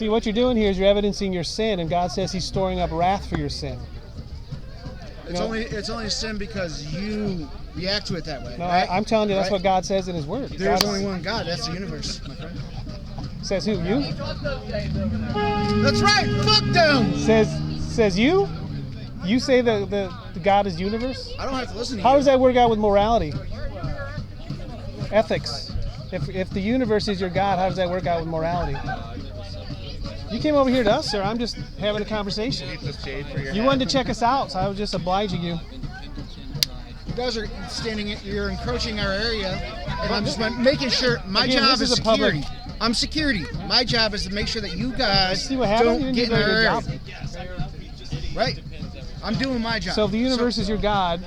See, what you're doing here is you're evidencing your sin, and God says He's storing up wrath for your sin. It's only sin because you react to it that way. No, right? I'm telling you, that's what God says in His Word. There's only one God. That's the universe, my friend. Says who? You? That's right. Fuck them. Says you? You say the God is universe? I don't have to listen to you. How does that work out with morality? Ethics. If the universe is your God, how does that work out with morality? You came over here to us, sir. I'm just having a conversation. You wanted to check us out, so I was just obliging you. You guys are you're encroaching our area, and I'm just making sure my job is security. I'm security. My job is to make sure that you guys don't get in our area. Right? I'm doing my job. So if the universe is your God,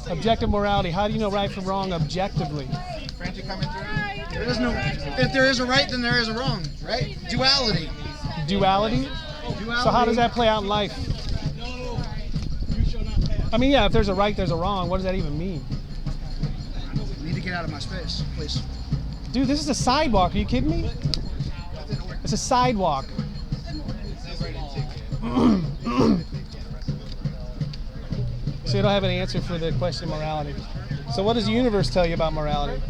objective morality, how do you know right from wrong objectively? There is no. If there is a right, then there is a wrong. Right? Duality. Duality? So how does that play out in life? I mean, yeah, if there's a right, there's a wrong. What does that even mean? You need to get out of my space, please. Dude, this is a sidewalk. Are you kidding me? It's a sidewalk. So you don't have an answer for the question of morality. So what does the universe tell you about morality?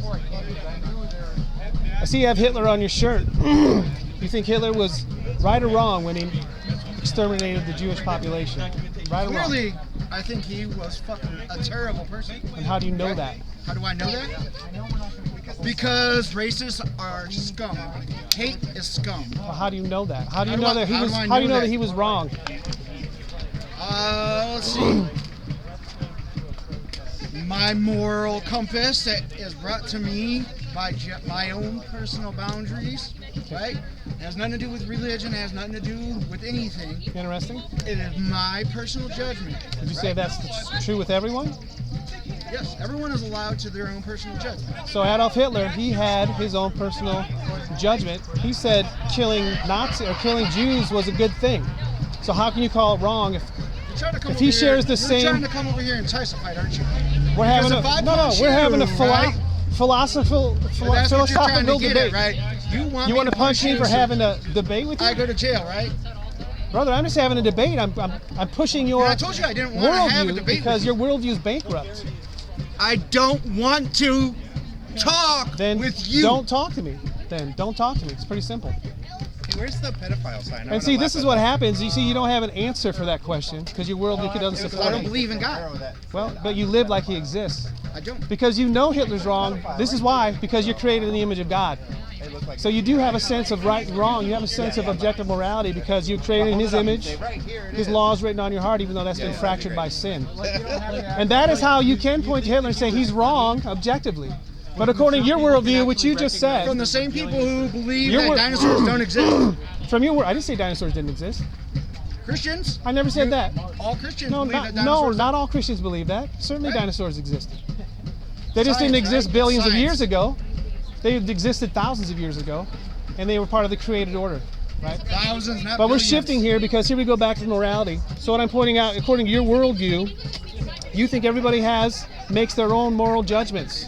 I see you have Hitler on your shirt. You think Hitler was right or wrong when he exterminated the Jewish population? Right or wrong? Clearly, I think he was fucking a terrible person. And how do you know that? How do I know that? Because racists are scum. Hate is scum. Well, how do you know that? How do you know that he was? How do you know that he was wrong? Let's see. My moral compass that is brought to me by my own personal boundaries, right? It has nothing to do with religion. It has nothing to do with anything. Interesting. It is my personal judgment. Would you say that's true with everyone? Yes, everyone is allowed to their own personal judgment. So Adolf Hitler, he had his own personal judgment. He said killing Nazis or killing Jews was a good thing. So how can you call it wrong if he shares the same? You're trying to come over here and entice a fight, aren't you? We're having a philosophical debate. Right? You want to punch me for having a debate with you? I go to jail, right? Brother, I'm just having a debate. I'm pushing your I told you I didn't want to have a worldview debate because your worldview is bankrupt. I don't want to talk with you. Don't talk to me. Then don't talk to me. It's pretty simple. Hey, where's the pedophile sign? And see, this is what happens. You see, you don't have an answer for that question because your worldview doesn't support it. I don't believe in God. Well, but you live like He exists. I don't. Because you know Hitler's wrong. This is why. Because you're created in the image of God. So you do have a sense of right and wrong. You have a sense of objective morality because you're created in His image. His law is written on your heart, even though that's been fractured by sin. And that is how you can point to Hitler and say he's wrong objectively. But according to your worldview, which you just said, from the same people who believe that dinosaurs don't exist. From your word, I didn't say dinosaurs didn't exist. Christians? I never said that. All Christians believe that dinosaurs. No, not all Christians believe that. Certainly dinosaurs existed. They just didn't exist billions of years ago. They existed thousands of years ago, and they were part of the created order, right? Thousands, not But we're billions. shifting here because here we go back to morality. So what I'm pointing out, according to your worldview, you think everybody makes their own moral judgments.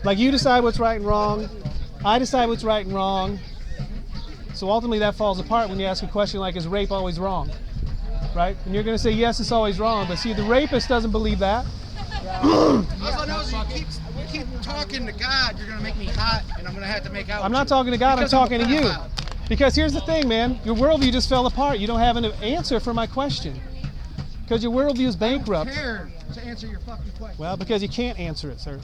Like you decide what's right and wrong, I decide what's right and wrong. So ultimately that falls apart when you ask a question like, is rape always wrong? Right? And you're going to say, yes, it's always wrong. But see, the rapist doesn't believe that. All I know is you keep talking to God, you're going to make me hot, and I'm going to have to make out I'm with not talking to God, I'm because I'm a talking to you. pedophile. Because here's the thing, man. Your worldview just fell apart. You don't have an answer for my question. Because your worldview is bankrupt. I don't care to answer your fucking question. Well, because you can't answer it, sir.